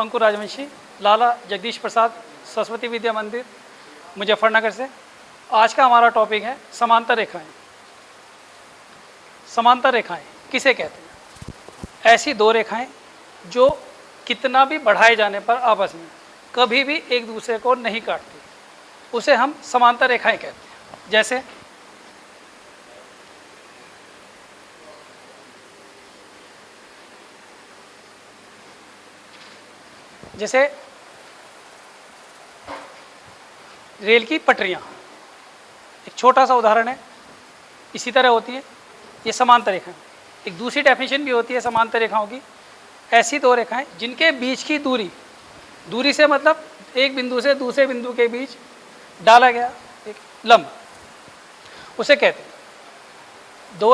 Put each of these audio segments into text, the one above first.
अंकुर राजवंशी, लाला जगदीश प्रसाद सरस्वती विद्या मंदिर, मुजफ्फरनगर से। आज का हमारा टॉपिक है समांतर रेखाएं। समांतर रेखाएं किसे कहते हैं? ऐसी दो रेखाएं जो कितना भी बढ़ाए जाने पर आपस में कभी भी एक दूसरे को नहीं काटती, उसे हम समांतर रेखाएं कहते हैं। जैसे रेल की पटरियां, एक छोटा सा उदाहरण है, इसी तरह होती है ये समांतर रेखाएं। एक दूसरी डेफिनेशन भी होती है समांतर रेखाओं की, ऐसी दो रेखाएं जिनके बीच की दूरी से मतलब एक बिंदु से दूसरे बिंदु के बीच डाला गया एक लंब, उसे कहते हैं।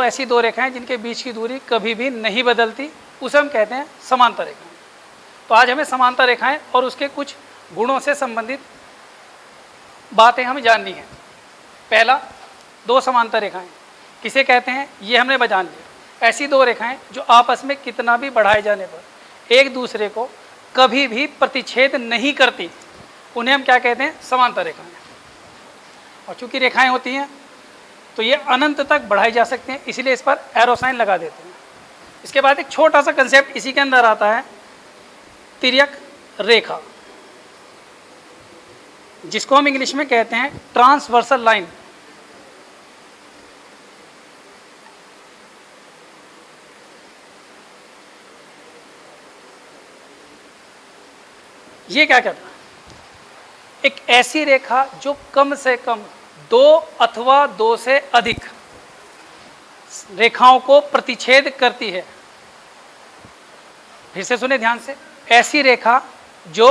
ऐसी दो रेखाएं जिनके बीच की दूरी कभी भी नहीं बदलती, उसे हम कहते हैं समांतर रेखाएं। तो आज हमें समांतर रेखाएं और उसके कुछ गुणों से संबंधित बातें हमें जाननी है। पहला, दो समांतर रेखाएं किसे कहते हैं ये हमने जान लिया। ऐसी दो रेखाएं जो आपस में कितना भी बढ़ाए जाने पर एक दूसरे को कभी भी प्रतिच्छेद नहीं करती, उन्हें हम क्या कहते हैं? समांतर रेखाएं। और चूंकि रेखाएं होती हैं तो ये अनंत तक बढ़ाई जा सकती हैं, इसलिए इस पर एरो साइन लगा देते हैं। इसके बाद एक छोटा सा कंसेप्ट इसी के अंदर आता है, तिर्यक रेखा, जिसको हम इंग्लिश में कहते हैं ट्रांसवर्सल लाइन। ये क्या कहता है? एक ऐसी रेखा जो कम से कम दो अथवा दो से अधिक रेखाओं को प्रतिच्छेद करती है। फिर से सुने ध्यान से, ऐसी रेखा जो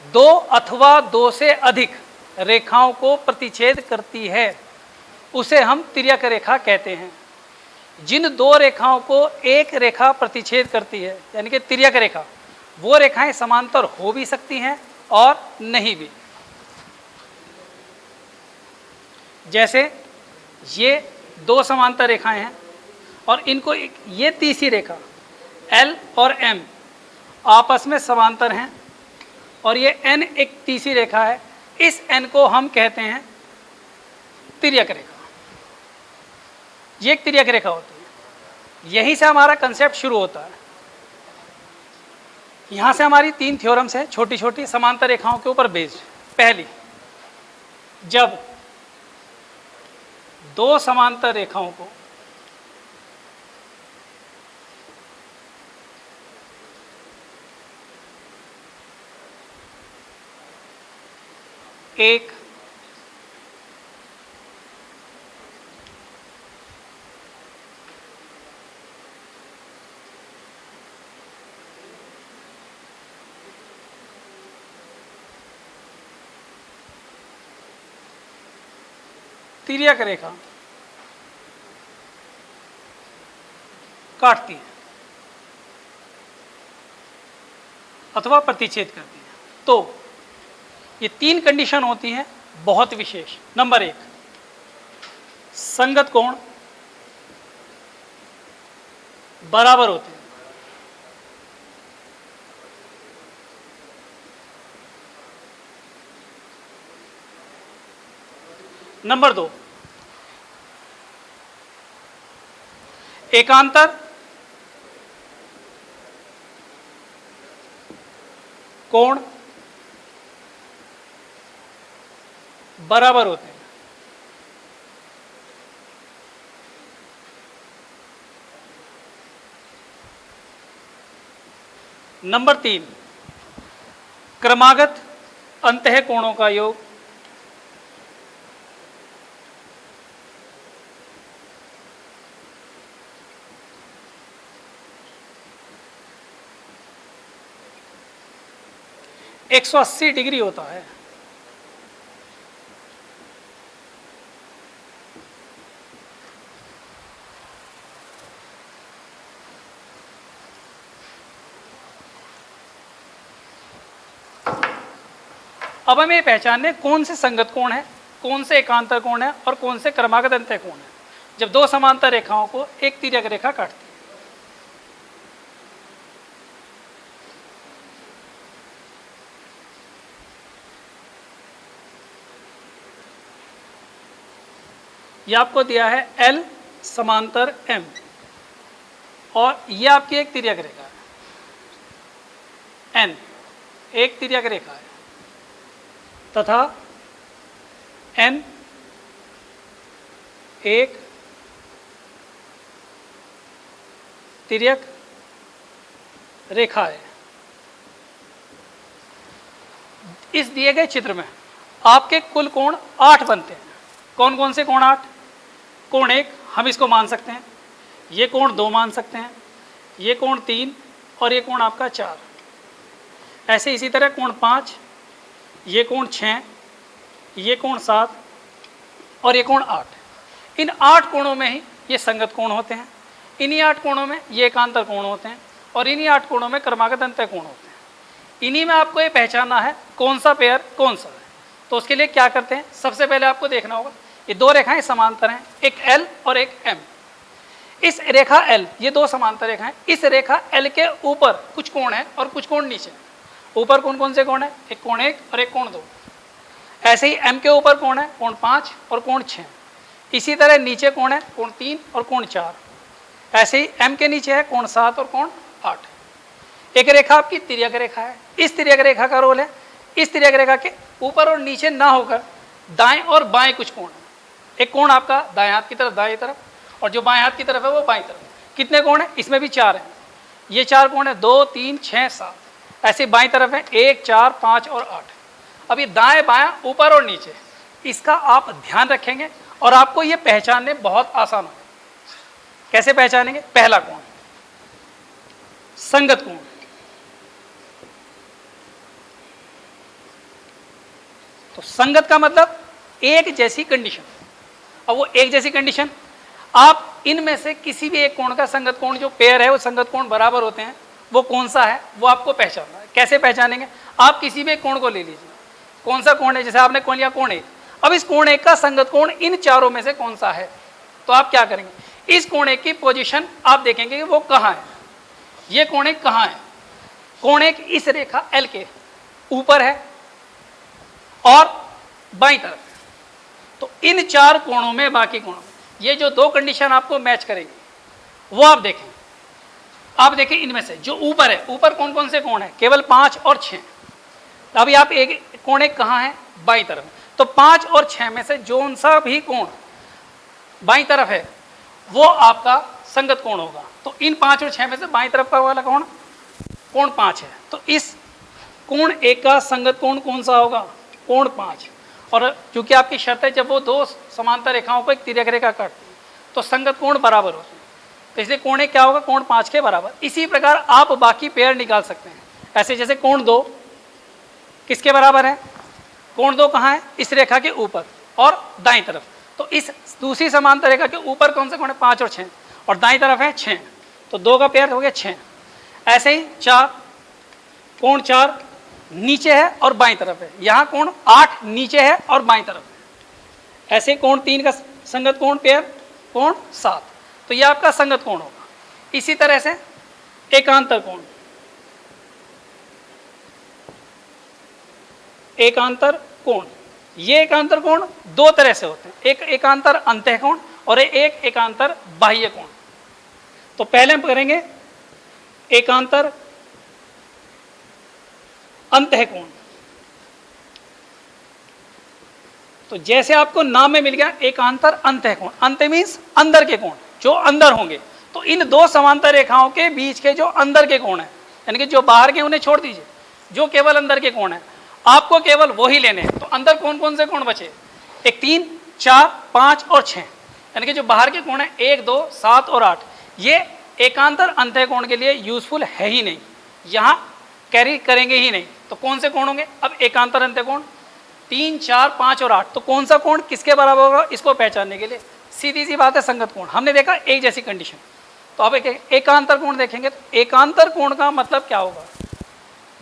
दो अथवा दो से अधिक रेखाओं को प्रतिच्छेद करती है, उसे हम तिर्यक रेखा कहते हैं। जिन दो रेखाओं को एक रेखा प्रतिच्छेद करती है, यानी कि तिर्यक रेखा, वो रेखाएं समांतर हो भी सकती हैं और नहीं भी। जैसे ये दो समांतर रेखाएं हैं और इनको ये तीसरी रेखा L और M आपस में समांतर हैं, और ये N एक तीसरी रेखा है। इस N को हम कहते हैं तिर्यक रेखा। ये एक तिर्यक रेखा होती है। यहीं से हमारा कंसेप्ट शुरू होता है। यहां से हमारी 3 थ्योरम्स हैं छोटी छोटी समांतर रेखाओं के ऊपर बेस्ड। पहली, जब दो समांतर रेखाओं को एक तिर्यक रेखा काटती है अथवा प्रतिच्छेद करती है, तो ये 3 कंडीशन होती हैं बहुत विशेष। नंबर 1, संगत कोण बराबर होते हैं। नंबर 2, एकांतर कोण बराबर होते हैं। नंबर 3, क्रमागत अंतः कोणों का योग एक 180 डिग्री होता है। अब हमें पहचानने कौन से संगत कोण है, कौन से एकांतर कोण है और कौन से क्रमागत अंतः कोण है, जब दो समांतर रेखाओं को एक तिर्यक रेखा काटती है। ये आपको दिया है L समांतर M, और ये आपकी एक तिर्यक रेखा है N, एक तिर्यक रेखा है, तथा N एक तिर्यक रेखा है। इस दिए गए चित्र में आपके कुल कोण 8 बनते हैं। कौन कौन से कोण 8? कोण 1 हम इसको मान सकते हैं, ये कोण 2 मान सकते हैं, ये कोण 3 और ये कोण आपका 4। ऐसे इसी तरह कोण 5, ये कोण 6, ये कोण 7 और ये कोण 8। इन 8 कोणों में ही ये संगत कोण होते हैं, इन्हीं 8 कोणों में ये एकांतर कोण होते हैं, और इन्हीं 8 कोणों में क्रमागत अंतः कोण होते हैं। इन्हीं में आपको ये पहचानना है कौन सा पेयर कौन सा है। तो उसके लिए क्या करते हैं, सबसे पहले आपको देखना होगा ये दो रेखाएं समांतर हैं, एक L और एक M। इस रेखा L, ये दो समांतर रेखाएं, इस रेखा L के ऊपर कुछ कोण है और कुछ कोण नीचे। ऊपर कौन कौन से कोण है? एक कोण 1 और एक कोण 2। ऐसे ही M के ऊपर कोण है कोण 5 और कोण 6। इसी तरह नीचे कोण है कोण 3 और कोण 4। ऐसे ही M के नीचे है कोण 7 और कोण 8। एक रेखा आपकी तिर्यक रेखा है। इस तिर्यक रेखा का रोल है इस तिर्यक रेखा के ऊपर और नीचे ना होकर दाएं और बाएं कुछ कोण है। एक कोण आपका दाएं हाथ की तरफ दाएं तरफ, और जो बाएं हाथ की तरफ है वो बाएं तरफ। कितने कोण है? इसमें भी 4 हैं। ये 4 कोण है 2, 3, 6, 7। ऐसे बाएं तरफ है 1, 4, 5 और 8। अब ये दाएं बायां ऊपर और नीचे, इसका आप ध्यान रखेंगे और आपको ये पहचानने बहुत आसान होगा। कैसे पहचानेंगे? पहला कोण संगत कोण। तो संगत का मतलब एक जैसी कंडीशन। अब वो एक जैसी कंडीशन, आप इनमें से किसी भी एक कोण का संगत कोण, जो पेयर है वो संगत कोण बराबर होते हैं, वो कौन सा है वो आपको पहचानना है। कैसे पहचानेंगे? आप किसी भी एक कोण को ले लीजिए। कौन सा कोण है? जैसे आपने कोण लिया कोण 1। अब इस कोण 1 का संगत कोण इन चारों में से कौन सा है? तो आप क्या करेंगे? इस कोण 1 की पोजीशन आप देखेंगे कि वो कहाँ है। ये कोण 1 कहाँ है? कोण 1 इस रेखा L के ऊपर है और बाईं तरफ है। तो इन 4 कोणों में, बाकी कोणों में, ये जो दो कंडीशन आपको मैच करेंगे वो आप देखें। आप देखें इनमें से जो ऊपर है, ऊपर कौन कौन से कोण है? केवल 5 और 6। अभी आप एक कोण 1 कहाँ है? बाईं तरफ। तो 5 और 6 में से जो सा भी कोण बाईं तरफ है वो आपका संगत कोण होगा। तो इन 5 और 6 में से बाईं तरफ का वाला कोण कोण 5 है। तो इस कोण 1 का संगत कोण कौन सा होगा? कोण 5। और क्योंकि आपकी शर्त है जब वो दो समांतर रेखाओं को एक तिर्यक रेखा काटती है तो संगत कोण बराबर होते हैं, तो इसलिए कोण 1 क्या होगा? कोण 5 के बराबर। इसी प्रकार आप बाकी पेयर निकाल सकते हैं। ऐसे जैसे कोण 2 किसके बराबर है? कोण 2 कहाँ है? इस रेखा के ऊपर और दाईं तरफ। तो इस दूसरी समांतर रेखा के ऊपर कौन से कोण है? 5 और 6, और दाईं तरफ है 6। तो 2 का पेयर हो गया 6। ऐसे ही 4, कोण 4 नीचे है और बाईं तरफ है। यहाँ कोण 8 नीचे है और बाईं तरफ है। ऐसे कोण 3 का संगत कोण पेयर कोण 7। तो ये आपका संगत कोण होगा। इसी तरह से एकांतर कोण, एकांतर कोण, ये एकांतर कोण दो तरह से होते हैं। एक एकांतर अंतः कोण और एक एकांतर बाह्य कोण। तो पहले हम करेंगे एकांतर अंतः कोण। तो जैसे आपको नाम में मिल गया एकांतर अंतः कोण, अंत मीन्स अंदर के कोण, जो अंदर होंगे। तो इन दो समांतर रेखाओं के बीच के जो अंदर के कोण है, यानी कि जो बाहर के उन्हें छोड़ दीजिए, जो केवल अंदर के कोण है आपको केवल वही लेने हैं। तो अंदर कौन कौन से कोण बचे? एक 3, 4, 5 और 6, यानी कि जो बाहर के कोण है 1, 2, 7 और 8। ये एकांतर अंतः कोण के लिए यूजफुल है ही नहीं, यहाँ कैरी करेंगे ही नहीं। तो कौन से कोण होंगे? अब एकांतर अंतः कोण 3, 4, 5 और 8। तो कौन सा कोण किसके बराबर होगा? इसको पहचानने के लिए सीधी सी बात है संगत कोण। हमने देखा एक जैसी कंडीशन। तो अब एकांतर कोण देखेंगे। तो एकांतर कोण का मतलब क्या होगा?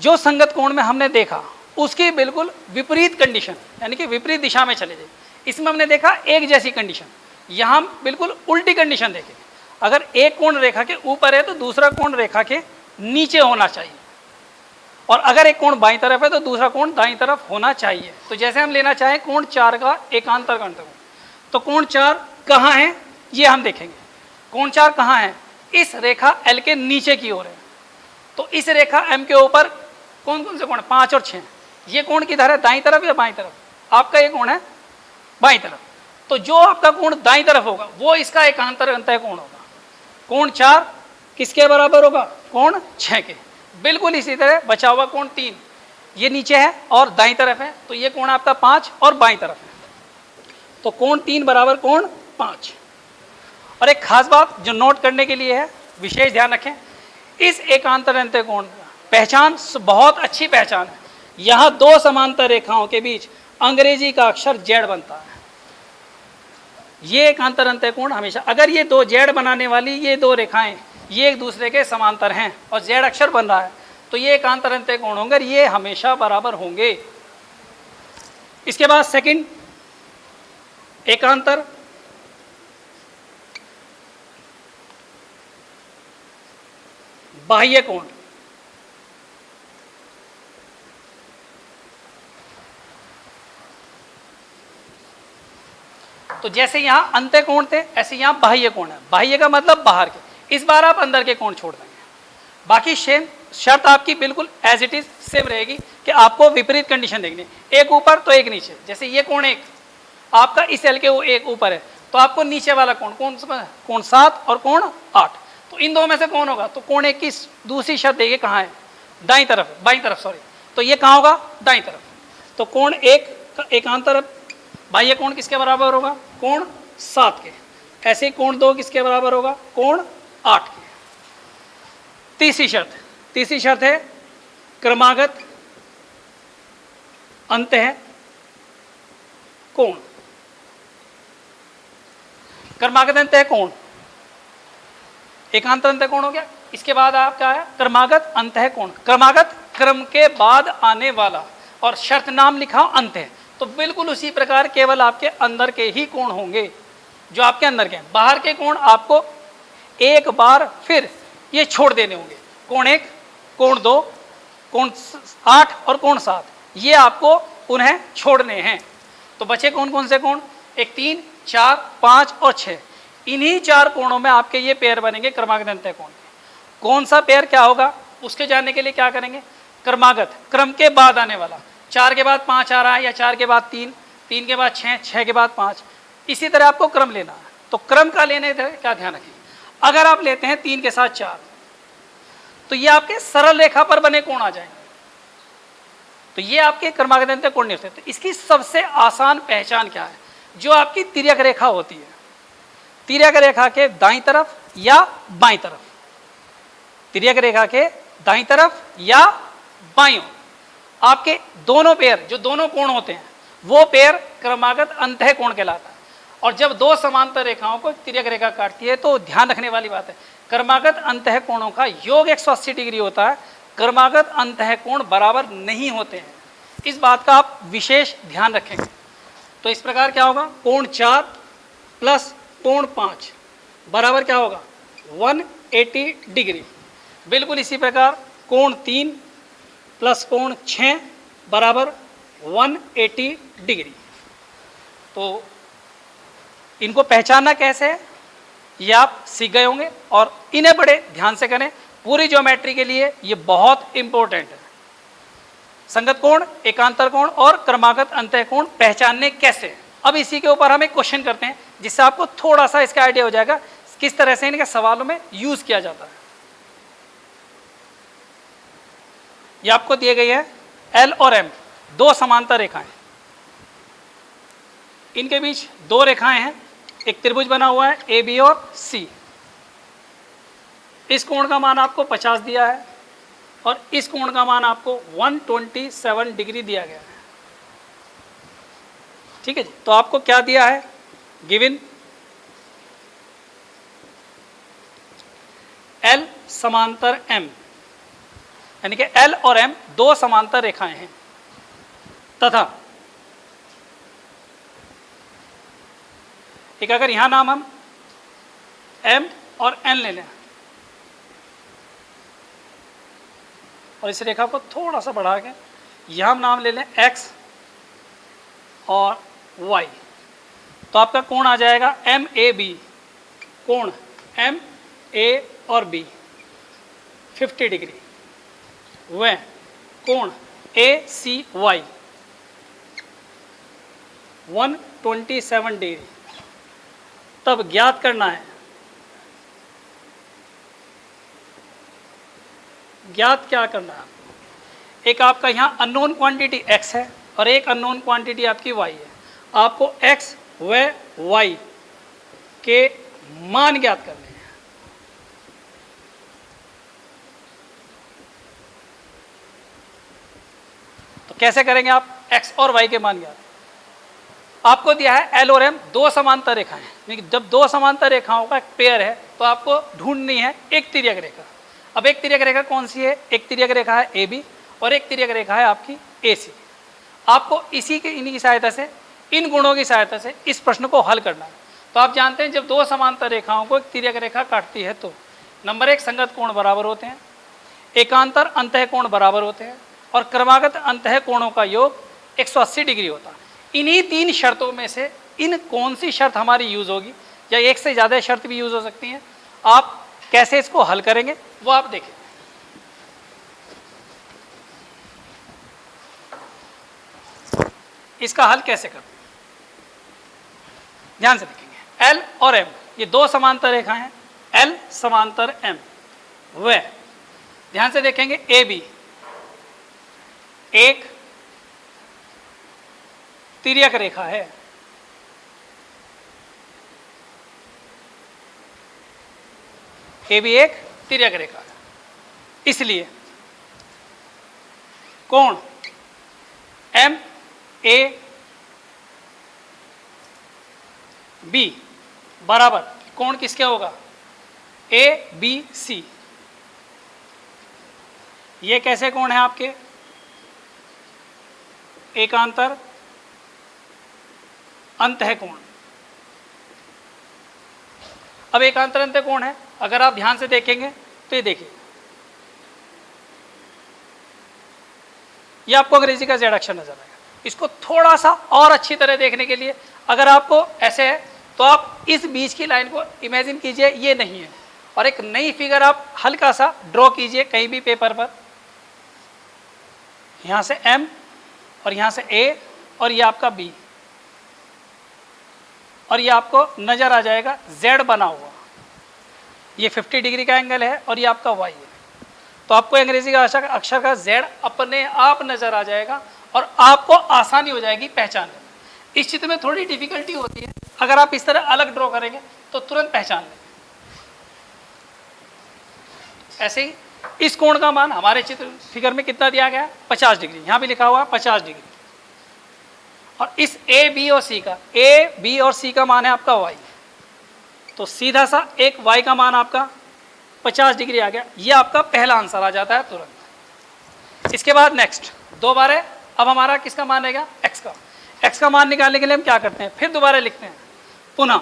जो संगत कोण में हमने देखा उसकी बिल्कुल विपरीत कंडीशन, यानी कि विपरीत दिशा में चले जाए। इसमें हमने देखा एक जैसी कंडीशन, यहाँ बिल्कुल उल्टी कंडीशन देखेंगे। अगर एक कोण रेखा के ऊपर है तो दूसरा कोण रेखा के नीचे होना चाहिए, और अगर एक कोण बाईं तरफ है तो दूसरा कोण दाईं तरफ होना चाहिए। तो जैसे हम लेना चाहें कोण 4 का एकांतर अंतः कोण, तो कोण 4 कहाँ है ये हम देखेंगे। कोण 4 कहाँ है? इस रेखा L के नीचे की ओर है। तो इस रेखा M के ऊपर कौन कौन से कोण? 5 और 6। ये कोण किधर है? दाईं तरफ या बाईं तरफ? आपका ये कोण है बाईं तरफ। तो जो आपका कोण दाईं तरफ होगा वो इसका एकांतर अंतः कोण होगा। कोण 4 किसके बराबर होगा? कोण 6 के। बिल्कुल इसी तरह बचा हुआ कोण 3 ये नीचे है और दाईं तरफ है, तो ये कोण आपका 5 और बाईं तरफ है। तो कोण 3 बराबर कोण 5। और एक खास बात जो नोट करने के लिए है, विशेष ध्यान रखें, इस एकांतर अंतः कोण पहचान बहुत अच्छी पहचान है। यहाँ दो समांतर रेखाओं के बीच अंग्रेजी का अक्षर जेड बनता है। ये एकांतर अंतः कोण हमेशा, अगर ये दो जेड बनाने वाली ये दो रेखाएं ये एक दूसरे के समांतर हैं और जेड अक्षर बन रहा है, तो ये एकांतर अंतः कोण होंगे, ये हमेशा बराबर होंगे। इसके बाद सेकंड एकांतर बाह्य कोण। तो जैसे यहां अंतः कोण थे ऐसे यहां बाह्य कोण है। बाह्य का मतलब बाहर के। इस बार आप अंदर के कोण छोड़ देंगे। बाकी सेम शर्त आपकी बिल्कुल एज इट इज सेम रहेगी कि आपको विपरीत कंडीशन देखनी है, एक ऊपर तो एक नीचे। जैसे ये कोण एक आपका इस एल के वो एक ऊपर है, तो आपको नीचे वाला कोण कोण 7 और कोण 8, तो इन दो में से कौन होगा? तो कोण एक की दूसरी शर्त देखिए कहाँ है? दाईं तरफ, बाईं तरफ सॉरी। तो ये कहाँ होगा? दाईं तरफ। तो कोण एक का एकांतर बाह्य कोण किसके बराबर होगा? कोण 7 के। ऐसे ही कोण 2 किसके बराबर होगा? कोण 8 के। तीसरी शर्त है क्रमागत अंतः कोण। क्रमागत अंतः कोण एकांतर अंतः कोण हो गया। इसके बाद आपका है क्रमागत अंतः कोण। क्रमागत क्रम के बाद आने वाला, और शर्त नाम लिखा अंतः, तो बिल्कुल उसी प्रकार केवल आपके अंदर के ही कोण होंगे जो आपके अंदर के हैं। बाहर के कोण आपको एक बार फिर ये छोड़ देने होंगे। कोण 1, कोण 2, कोण 8 और कोण 7 ये आपको उन्हें छोड़ने हैं। तो बचे कौन कौन से कोण? एक 3, 4, 5 और 6। इन्हीं 4 कोणों में आपके ये पेयर बनेंगे क्रमागत अंतः कोण। कौन सा पेयर क्या होगा उसके जानने के लिए क्या करेंगे? क्रमागत क्रम के बाद आने वाला, 4 के बाद 5 आ रहा है या 4 के बाद 3, 3 के बाद 6, 6 के बाद 5, इसी तरह आपको क्रम लेना है। तो क्रम का लेने क्या ध्यान रखें, अगर आप लेते हैं 3 के साथ 4 तो ये आपके सरल रेखा पर बने कोण आ जाएंगे। तो ये आपके क्रमागत अंतः कोण नहीं होते। तो इसकी सबसे आसान पहचान क्या है? जो आपकी तिर्यक रेखा होती है, तिर्यक रेखा के दाईं तरफ या बाईं तरफ, तिर्यक रेखा के दाईं तरफ या बाईं ओर आपके दोनों पेयर जो दोनों कोण होते हैं वो पेयर क्रमागत अंतः कोण कहलाता है। और जब दो समांतर रेखाओं को तिर्यक रेखा काटती है तो ध्यान रखने वाली बात है, क्रमागत अंतः कोणों का योग 180 डिग्री होता है, क्रमागत अंतः कोण बराबर नहीं होते हैं। इस बात का आप विशेष ध्यान रखेंगे। तो इस प्रकार क्या होगा? कोण 4 प्लस कोण 5 बराबर क्या होगा? 180 डिग्री। बिल्कुल इसी प्रकार कोण 3 प्लस कोण 6 बराबर 180 डिग्री। तो इनको पहचानना कैसे है ये आप सीख गए होंगे और इन्हें बड़े ध्यान से करें। पूरी ज्योमेट्री के लिए ये बहुत इंपॉर्टेंट है। संगत कोण, एकांतर कोण और क्रमागत अंतः कोण पहचानने कैसे। अब इसी के ऊपर हम एक क्वेश्चन करते हैं जिससे आपको थोड़ा सा इसका आइडिया हो जाएगा किस तरह से इनके सवालों में यूज किया जाता है। ये आपको दिए गए हैं एल और एम, दो समांतर रेखाएं, इनके बीच दो रेखाएं हैं, एक त्रिभुज बना हुआ है ए बी और सी। इस कोण का मान आपको 50 दिया है और इस कोण का मान आपको 127 डिग्री दिया गया है। ठीक है जी। तो आपको क्या दिया है? गिवन एल समांतर एम, यानी कि एल और एम दो समांतर रेखाएं हैं तथा एक अगर यहां नाम हम एम और एन ले लें और इस रेखा को थोड़ा सा बढ़ा के यहां हम नाम ले लें एक्स और वाई, तो आपका कोण आ जाएगा MAB, कोण MA और B 50 डिग्री, वह कोण ACY 127 डिग्री। तब ज्ञात करना है, ज्ञात क्या करना है, एक आपका यहाँ अननोन क्वांटिटी x है और एक अननोन क्वांटिटी आपकी y है। आपको x व y के मान ज्ञात करने हैं। तो कैसे करेंगे आप x और y के मान ज्ञात? आपको दिया है L और M दो समांतर रेखाएं, लेकिन जब दो समांतर रेखाओं का एक पेयर है तो आपको ढूंढनी है एक तिर्यक रेखा। अब एक तिर्यक रेखा कौन सी है? एक तिर्यक रेखा है AB और एक तिर्यक रेखा है आपकी AC। आपको इन्हीं की सहायता से, इन गुणों की सहायता से इस प्रश्न को हल करना है। तो आप जानते हैं जब दो समांतर रेखाओं को एक तिर्यक रेखा काटती है तो नंबर 1 संगत कोण बराबर होते हैं, एकांतर अंतः कोण बराबर होते हैं और क्रमागत अंतः कोणों का योग 180 डिग्री होता है। इन्हीं 3 शर्तों में से इन कौन सी शर्त हमारी यूज होगी, या एक से ज़्यादा शर्त भी यूज हो सकती हैं। आप कैसे इसको हल करेंगे वो आप देखें। इसका हल कैसे करते हैं ध्यान से देखेंगे। L और M ये दो समांतर रेखाएं हैं, L समांतर M, वह ध्यान से देखेंगे AB एक तिर्यक रेखा है, AB एक तिर्यक रेखा है, इसलिए कोण MAB बराबर कोण किसके होगा? ABC। ये कैसे कोण है आपके? एकांतर अंतः कोण। अब एकांतर अंतः कोण है, अगर आप ध्यान से देखेंगे तो ये देखिए, ये आपको अंग्रेजी का जेड अक्षर नजर आएगा। इसको थोड़ा सा और अच्छी तरह देखने के लिए अगर आपको ऐसे है तो आप इस बीच की लाइन को इमेजिन कीजिए ये नहीं है, और एक नई फिगर आप हल्का सा ड्रॉ कीजिए कहीं भी पेपर पर। यहां से M और यहां से A और ये आपका B, और ये आपको नजर आ जाएगा Z बना हुआ। ये 50 डिग्री का एंगल है और ये आपका Y है। तो आपको अंग्रेजी का अक्षर का Z अपने आप नजर आ जाएगा और आपको आसानी हो जाएगी पहचानने में। इस चित्र में थोड़ी डिफिकल्टी होती है, अगर आप इस तरह अलग ड्रॉ करेंगे तो तुरंत पहचान लेंगे। ऐसे ही इस कोण का मान हमारे चित्र फिगर में कितना दिया गया है? 50 डिग्री। यहाँ भी लिखा हुआ है 50 डिग्री। और इस A, B और C का, A, B और C का मान है आपका Y, तो सीधा सा एक Y का मान आपका 50 डिग्री आ गया। ये आपका पहला आंसर आ जाता है तुरंत। इसके बाद नेक्स्ट 2 बार है, अब हमारा किसका मान रहेगा? X का। X का मान निकालने के लिए हम क्या करते हैं? फिर दोबारा लिखते हैं पुनः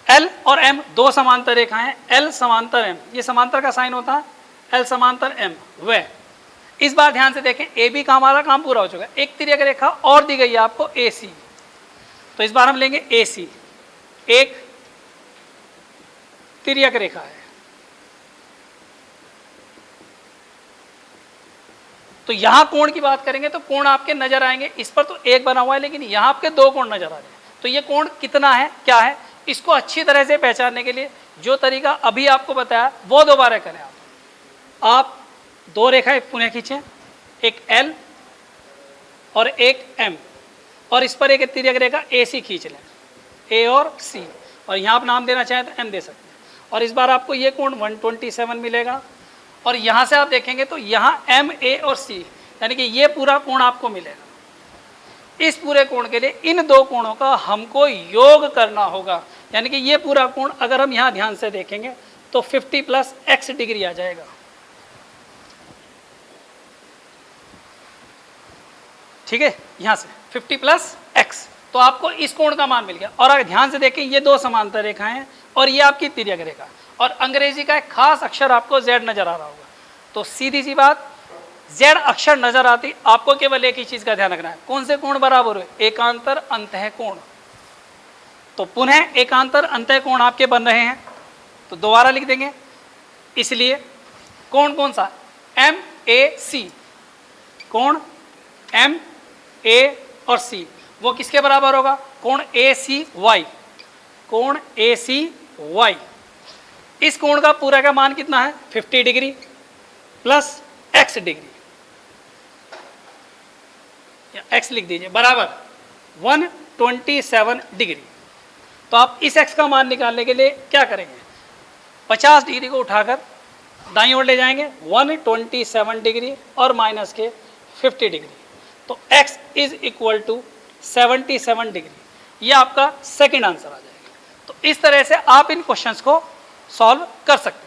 L और M दो समांतर रेखाएं हैं, L समांतर M, ये समांतर का साइन होता है L समांतर M। वह इस बार ध्यान से देखें, AB का हमारा काम पूरा हो चुका है, एक तिर्यक रेखा और दी गई है आपको AC। तो इस बार हम लेंगे AC, एक तिर्यक रेखा है। तो यहां कोण की बात करेंगे तो कोण आपके नजर आएंगे, इस पर तो एक बना हुआ है लेकिन यहां आपके 2 कोण नजर आ रहे हैं। तो ये कोण कितना है, क्या है, इसको अच्छी तरह से पहचानने के लिए जो तरीका अभी आपको बताया वो दोबारा करें। आप 2 रेखाएं पुनः खींचें, एक L और एक M, और इस पर एक तिर्यक रेखा AC खींच लें, A और C, और यहाँ आप नाम देना चाहें तो M दे सकते हैं। और इस बार आपको ये कोण 127 मिलेगा, और यहाँ से आप देखेंगे तो यहाँ M, A और C, यानी कि ये पूरा कोण आपको मिलेगा। इस पूरे कोण के लिए इन 2 कोणों का हमको योग करना होगा, यानी कि ये पूरा कोण अगर हम यहाँ ध्यान से देखेंगे तो 50 + x डिग्री आ जाएगा। ठीक है, यहाँ से 50 + x, तो आपको इस कोण का मान मिल गया। और अगर ध्यान से देखें ये 2 समांतर रेखाएं हैं और ये आपकी तिर्यक रेखा, और अंग्रेजी का एक खास अक्षर आपको Z नजर आ रहा होगा। तो सीधी सी बात, जेड अक्षर नजर आती, आपको केवल एक ही चीज का ध्यान रखना है, कौन से कोण बराबर हुए, एकांतर अंतः कोण। तो पुनः एकांतर अंतः कोण आपके बन रहे हैं, तो दोबारा लिख देंगे। इसलिए कोण कौन सा, एम ए सी, कोण एम ए और सी वो किसके बराबर होगा, कोण ए सी वाई, कोण ए सी वाई। इस कोण का पूरा का मान कितना है, 50 डिग्री प्लस एक्स डिग्री, या एक्स लिख दीजिए, बराबर 127 डिग्री। तो आप इस एक्स का मान निकालने के लिए क्या करेंगे, 50 डिग्री को उठाकर दाईं ओर ले जाएंगे, 127 डिग्री और माइनस के 50 डिग्री, तो x is equal to 77 degree. ये आपका सेकंड आंसर आ जाएगा। तो इस तरह से आप इन क्वेश्चंस को सॉल्व कर सकते हैं।